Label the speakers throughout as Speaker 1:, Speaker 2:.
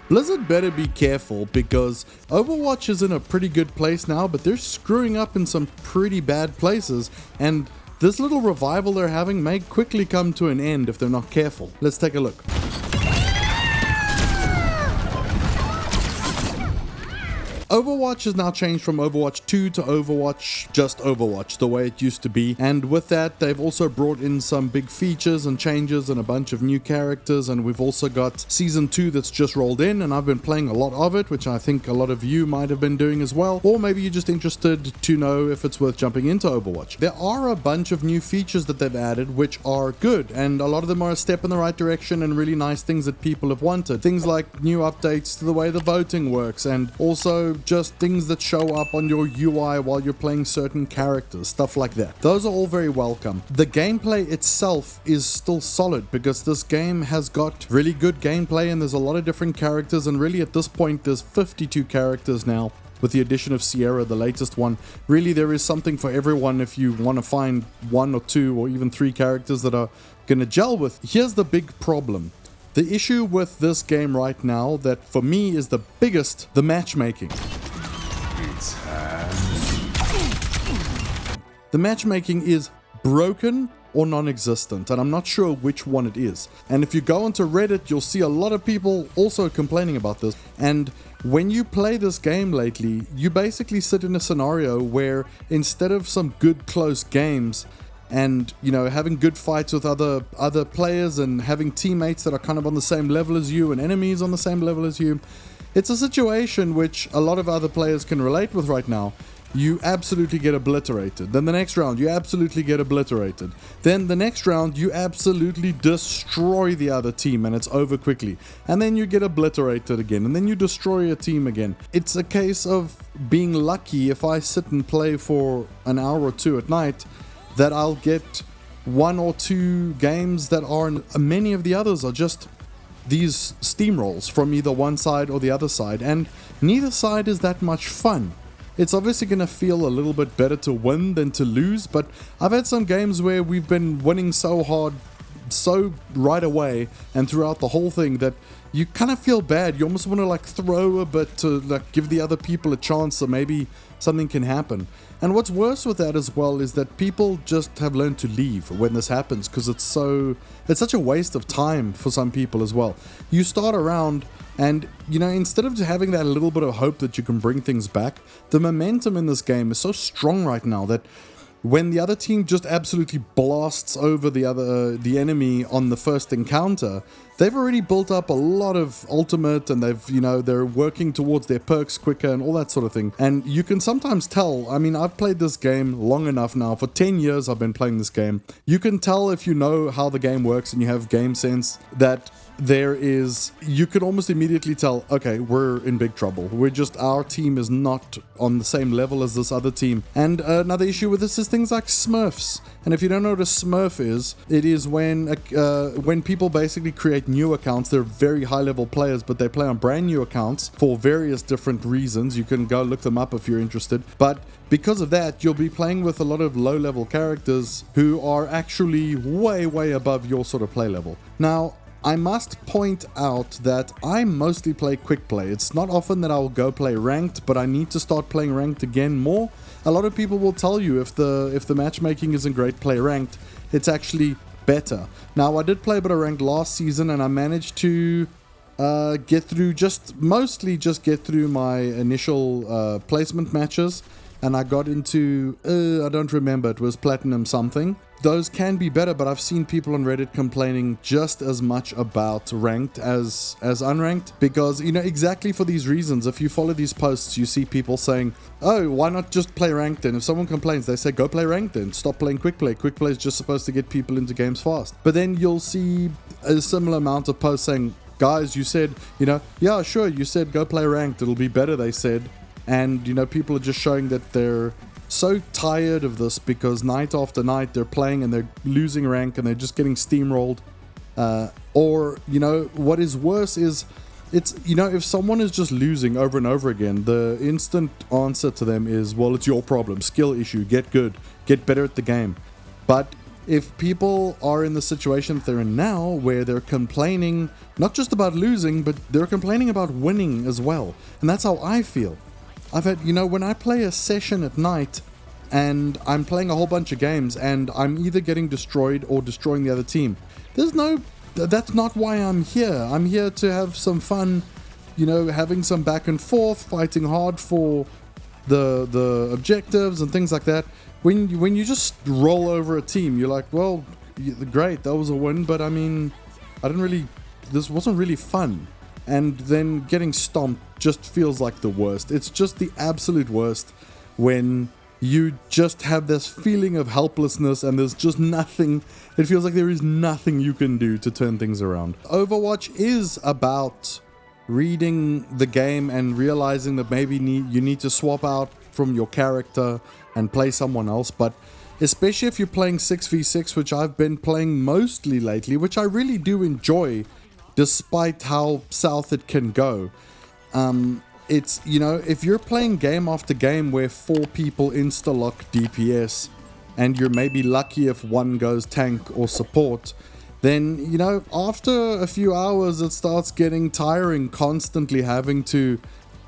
Speaker 1: Blizzard better be careful, because Overwatch is in a pretty good place now, but they're screwing up in some pretty bad places, and this little revival they're having may quickly come to an end if they're not careful. Let's take a look. Overwatch has now changed from Overwatch 2 to Overwatch, just Overwatch, the way it used to be. And with that, they've also brought in some big features and changes and a bunch of new characters. And we've also got Season 2 that's just rolled in, and I've been playing a lot of it, which I think a lot of you might have been doing as well. Or maybe you're just interested to know if it's worth jumping into Overwatch. There are a bunch of new features that they've added, which are good. And a lot of them are a step in the right direction and really nice things that people have wanted. Things like new updates to the way the voting works, and also just things that show up on your UI while you're playing certain characters, stuff like that. Those are all very welcome. The gameplay itself is still solid, because this game has got really good gameplay and there's a lot of different characters, and really at this point there's 52 characters now. With the addition of Sierra, the latest one, really there is something for everyone if you want to find 1 or 2 or even 3 characters that are going to gel with. Here's the big problem. The issue with this game right now, that for me is the biggest, the matchmaking. The matchmaking is broken or non-existent, and I'm not sure which one it is. And if you go onto Reddit, you'll see a lot of people also complaining about this. And when you play this game lately, you basically sit in a scenario where instead of some good close games, and having good fights with other players and having teammates that are kind of on the same level as you and enemies on the same level as you, it's a situation which a lot of other players can relate with right now. You absolutely get obliterated. Then the next round, you absolutely get obliterated. Then the next round, you absolutely destroy the other team and it's over quickly. And then you get obliterated again, and then you destroy a team again. It's a case of being lucky if I sit and play for an hour or 2 at night, that I'll get 1 or 2 games that are, many of the others are just these steamrolls from either one side or the other side, and neither side is that much fun. It's obviously going to feel a little bit better to win than to lose, but I've had some games where we've been winning so hard, so right away and throughout the whole thing, that you kind of feel bad. You almost want to throw a bit to give the other people a chance, so maybe something can happen. And what's worse with that as well is that people just have learned to leave when this happens, because it's such a waste of time for some people as well. You start around and, instead of having that little bit of hope that you can bring things back, the momentum in this game is so strong right now that when the other team just absolutely blasts over the enemy on the first encounter, they've already built up a lot of ultimate, and they're working towards their perks quicker and all that sort of thing. And you can sometimes tell, I've played this game long enough now. For 10 years I've been playing this game. You can tell if you know how the game works and you have game sense, that you could almost immediately tell, okay, we're in big trouble. Our team is not on the same level as this other team. And another issue with this is things like Smurfs. And if you don't know what a Smurf is, it is when people basically create new accounts. They're very high level players, but they play on brand new accounts for various different reasons. You can go look them up if you're interested. But because of that, you'll be playing with a lot of low level characters who are actually way, way above your sort of play level. Now, I must point out that I mostly play quick play. It's not often that I'll go play ranked, but I need to start playing ranked again more. A lot of people will tell you if the matchmaking isn't great, play ranked. It's actually better. Now, I did play a bit of ranked last season, and I managed to get through get through my initial placement matches, and I got into I don't remember, it was platinum something. Those can be better, but I've seen people on Reddit complaining just as much about ranked as unranked, because, exactly for these reasons. If you follow these posts, you see people saying, oh, why not just play ranked then? If someone complains, they say, go play ranked then. Stop playing quick play. Quick play is just supposed to get people into games fast. But then you'll see a similar amount of posts saying, guys, you said, yeah, sure, you said go play ranked. It'll be better, they said. And, people are just showing that they're so tired of this, because night after night they're playing and they're losing rank and they're just getting steamrolled. Or, what is worse is, if someone is just losing over and over again, the instant answer to them is, well, it's your problem, skill issue, get good, get better at the game. But if people are in the situation that they're in now, where they're complaining not just about losing, but they're complaining about winning as well. And that's how I feel. I've had, when I play a session at night and I'm playing a whole bunch of games and I'm either getting destroyed or destroying the other team, that's not why I'm here. I'm here to have some fun, having some back and forth, fighting hard for the objectives and things like that. When you just roll over a team, you're like, well, great, that was a win, but I mean, this wasn't really fun. And then getting stomped just feels like the worst. It's just the absolute worst when you just have this feeling of helplessness and there's just nothing. It feels like there is nothing you can do to turn things around. Overwatch is about reading the game and realizing that maybe you need to swap out from your character and play someone else, but especially if you're playing 6v6, which I've been playing mostly lately, which I really do enjoy despite how south it can go. It's, if you're playing game after game where 4 people insta-lock DPS and you're maybe lucky if one goes tank or support, then, after a few hours it starts getting tiring, constantly having to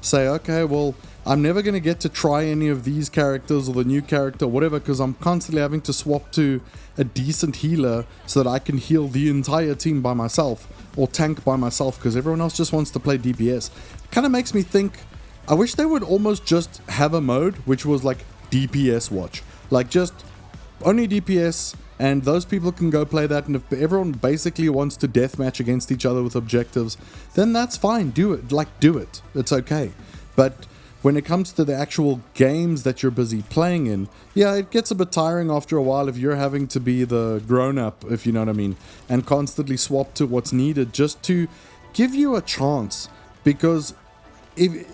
Speaker 1: say, okay, well, I'm never going to get to try any of these characters or the new character or whatever, because I'm constantly having to swap to a decent healer so that I can heal the entire team by myself or tank by myself, because everyone else just wants to play DPS. It kind of makes me think, I wish they would almost just have a mode which was like DPS watch, like just only DPS, and those people can go play that, and if everyone basically wants to deathmatch against each other with objectives, then that's fine, do it, it's okay. But when it comes to the actual games that you're busy playing in, yeah, it gets a bit tiring after a while if you're having to be the grown-up, if you know what I mean, and constantly swap to what's needed just to give you a chance. Because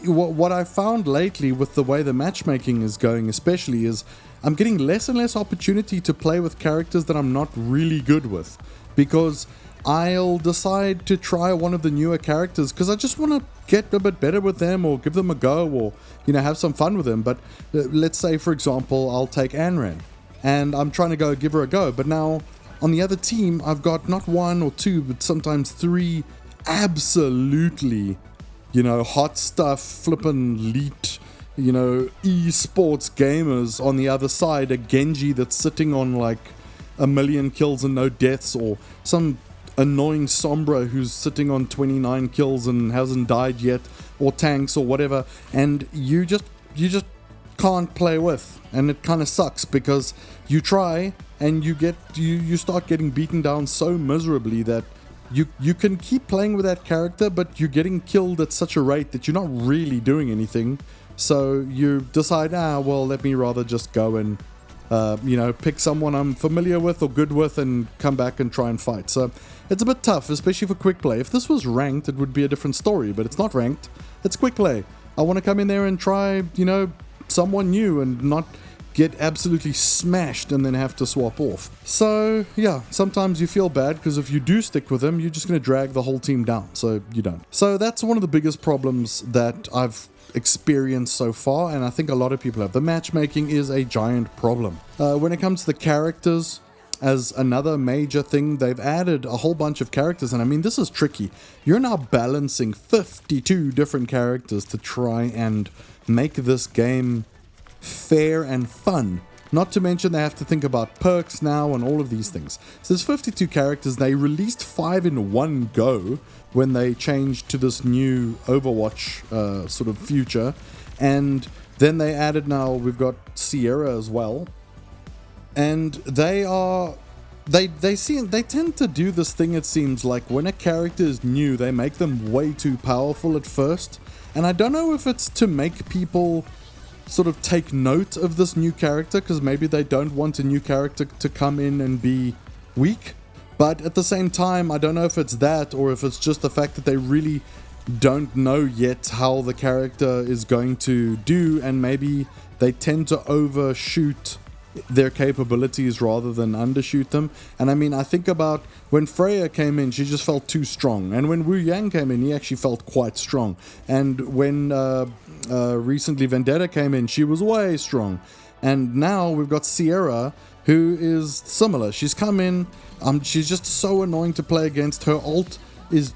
Speaker 1: what I found lately with the way the matchmaking is going especially is I'm getting less and less opportunity to play with characters that I'm not really good with, because I'll decide to try one of the newer characters because I just want to get a bit better with them or give them a go or, have some fun with them. But let's say, for example, I'll take Anran and I'm trying to go give her a go. But now on the other team, I've got not 1 or 2, but sometimes 3 absolutely, hot stuff, flippin' elite, esports gamers on the other side. A Genji that's sitting on like 1 million kills and no deaths, or some annoying Sombra who's sitting on 29 kills and hasn't died yet, or tanks or whatever, and you just can't play with, and it kind of sucks because you try and you start getting beaten down so miserably that you can keep playing with that character, but you're getting killed at such a rate that you're not really doing anything. So you decide, well, let me rather just go and pick someone I'm familiar with or good with and come back and try and fight. So it's a bit tough, especially for quick play. If this was ranked, it would be a different story, but it's not ranked. It's quick play. I want to come in there and try, someone new and not get absolutely smashed and then have to swap off. So yeah, sometimes you feel bad because if you do stick with them, you're just going to drag the whole team down. So you don't. So that's one of the biggest problems that I've experienced so far, and I think a lot of people have. The matchmaking is a giant problem. When it comes to the characters, as another major thing, they've added a whole bunch of characters, and I mean, this is tricky. You're now balancing 52 different characters to try and make this game fair and fun. Not to mention they have to think about perks now and all of these things. So there's 52 characters. They released 5 in one go when they changed to this new Overwatch sort of future. And then they added, now we've got Sierra as well. And they tend to do this thing, it seems like, when a character is new, they make them way too powerful at first. And I don't know if it's to make people sort of take note of this new character, because maybe they don't want a new character to come in and be weak. But at the same time, I don't know if it's that or if it's just the fact that they really don't know yet how the character is going to do, and maybe they tend to overshoot their capabilities rather than undershoot them. And I mean, I think about when Freya came in, she just felt too strong, and when Wu Yang came in, he actually felt quite strong, and when recently Vendetta came in, she was way strong. And now we've got Sierra, who is similar. She's come in, she's just so annoying to play against. Her ult is,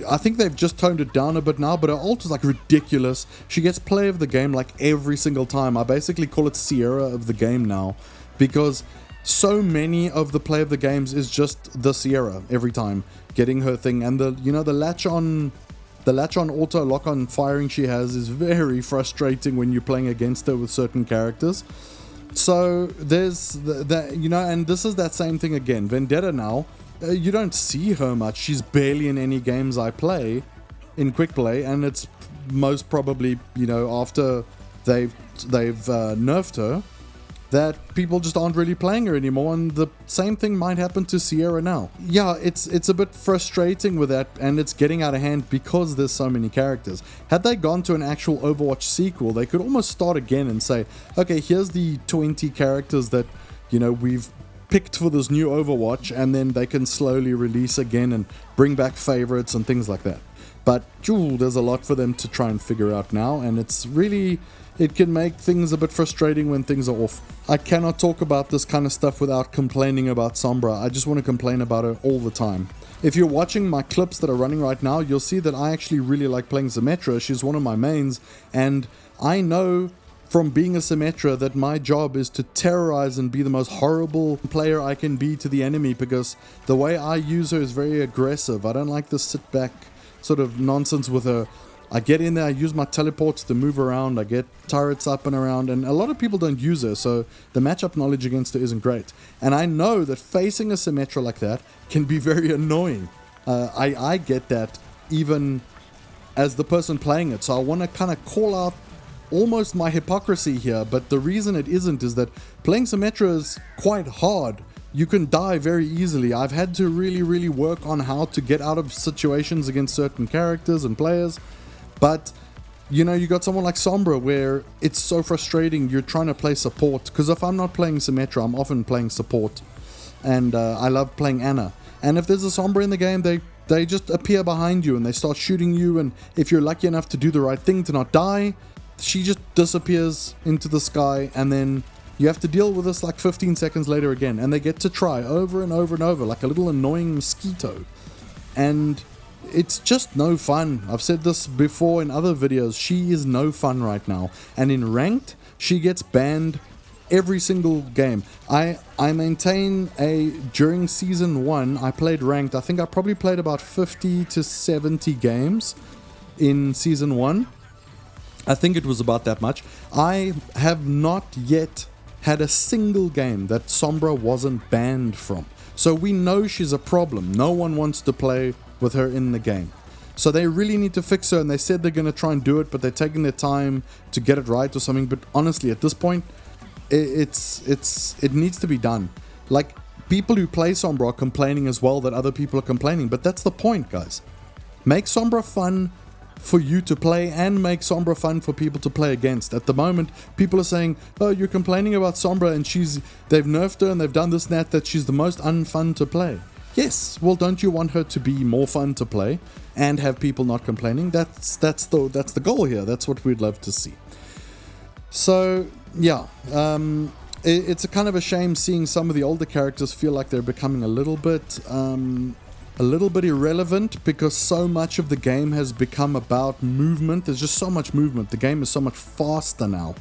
Speaker 1: I think they've just toned it down a bit now, but her ult is like ridiculous. She gets play of the game like every single time. I basically call it Sierra of the game now, because so many of the play of the games is just the Sierra every time getting her thing. And the latch on auto lock on firing she has is very frustrating when you're playing against her with certain characters. So there's that, and this is that same thing again. Vendetta now, you don't see her much. She's barely in any games I play in quick play, and it's most probably, after they've nerfed her, that people just aren't really playing her anymore, and the same thing might happen to Sierra now. Yeah, it's a bit frustrating with that, and it's getting out of hand because there's so many characters. Had they gone to an actual Overwatch sequel, they could almost start again and say, okay, here's the 20 characters that, we've picked for this new Overwatch, and then they can slowly release again and bring back favorites and things like that. But, there's a lot for them to try and figure out now, and it's really... It can make things a bit frustrating when things are off. I cannot talk about this kind of stuff without complaining about Sombra. I just want to complain about her all the time. If you're watching my clips that are running right now, you'll see that I actually really like playing Symmetra. She's one of my mains, and I know from being a Symmetra that my job is to terrorize and be the most horrible player I can be to the enemy, because the way I use her is very aggressive. I don't like this sit back sort of nonsense with her. I get in there, I use my teleports to move around, I get turrets up and around, and a lot of people don't use her, so the matchup knowledge against her isn't great. And I know that facing a Symmetra like that can be very annoying. I get that even as the person playing it, so I want to kind of call out almost my hypocrisy here, but the reason it isn't is that playing Symmetra is quite hard. You can die very easily. I've had to really work on how to get out of situations against certain characters and players. But, you got someone like Sombra where it's so frustrating. You're trying to play support. Because if I'm not playing Symmetra, I'm often playing support. And I love playing Ana. And if there's a Sombra in the game, they just appear behind you and they start shooting you. And if you're lucky enough to do the right thing to not die, she just disappears into the sky. And then you have to deal with this like 15 seconds later again. And they get to try over and over and over like a little annoying mosquito. And... it's just no fun. I've said this before in other videos. She is no fun right now. And in ranked, she gets banned every single game. I maintain during season 1, I played ranked. I think I probably played about 50 to 70 games in season 1. I think it was about that much. I have not yet had a single game that Sombra wasn't banned from. So we know she's a problem. No one wants to play with her in the game. So they really need to fix her, and they said they're going to try and do it, but they're taking their time to get it right or something. But honestly, at this point, it needs to be done. Like, people who play Sombra are complaining as well that other people are complaining, but that's the point, guys. Make Sombra fun for you to play, and make Sombra fun for people to play against. At the moment, people are saying, oh, you're complaining about Sombra and they've nerfed her and they've done this and that she's the most unfun to play. Yes, well, don't you want her to be more fun to play and have people not complaining? That's the goal here. That's what we'd love to see. So, yeah, it's a kind of a shame seeing some of the older characters feel like they're becoming a little bit irrelevant, because so much of the game has become about movement. There's just so much movement. The game is so much faster now.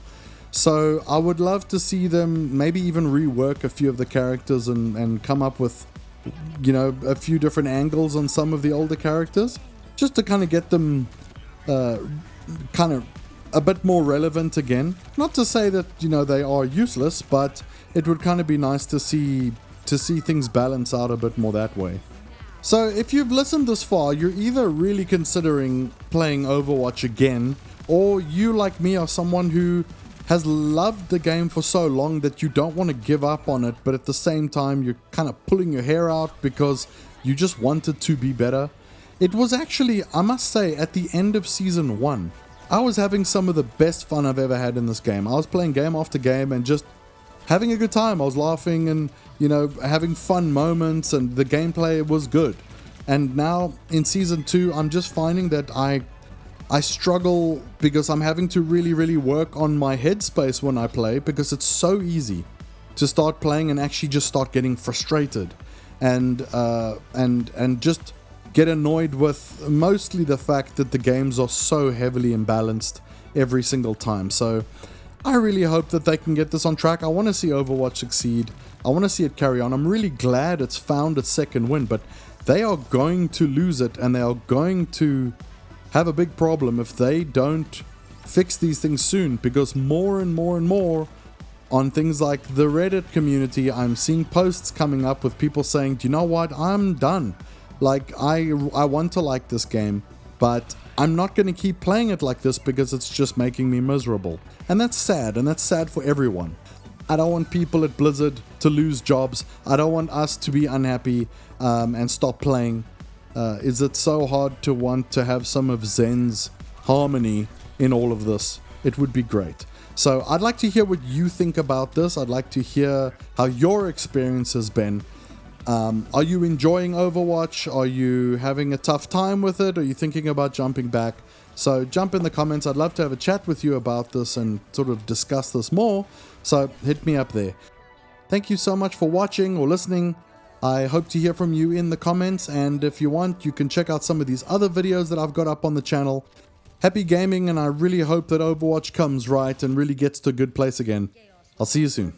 Speaker 1: So I would love to see them maybe even rework a few of the characters and come up with, a few different angles on some of the older characters, just to kind of get them kind of a bit more relevant again. Not to say that, they are useless, but it would kind of be nice to see things balance out a bit more that way. So if you've listened this far, you're either really considering playing Overwatch again, or you, like me, are someone who has loved the game for so long that you don't want to give up on it, but at the same time you're kind of pulling your hair out because you just wanted to be better. It was actually, I must say, at the end of season 1, I was having some of the best fun I've ever had in this game. I was playing game after game and just having a good time. I was laughing and, having fun moments, and the gameplay was good. And now in season 2, I'm just finding that I I struggle because I'm having to really work on my headspace when I play, because it's so easy to start playing and actually just start getting frustrated and just get annoyed with mostly the fact that the games are so heavily imbalanced every single time. So I really hope that they can get this on track. I want to see Overwatch succeed. I want to see it carry on. I'm really glad it's found its second win, but they are going to lose it, and they are going to have a big problem if they don't fix these things soon, because more and more on things like the Reddit community, I'm seeing posts coming up with people saying, do you know what, I'm done. Like, I want to like this game, but I'm not going to keep playing it like this because it's just making me miserable. And that's sad for everyone. I don't want people at Blizzard to lose jobs. I don't want us to be unhappy and stop playing. Is it so hard to want to have some of Zen's harmony in all of this? It would be great. So I'd like to hear what you think about this. I'd like to hear how your experience has been. Are you enjoying Overwatch? Are you having a tough time with it? Are you thinking about jumping back? So jump in the comments. I'd love to have a chat with you about this and sort of discuss this more. So hit me up there. Thank you so much for watching or listening. I hope to hear from you in the comments, and if you want, you can check out some of these other videos that I've got up on the channel. Happy gaming, and I really hope that Overwatch comes right and really gets to a good place again. I'll see you soon.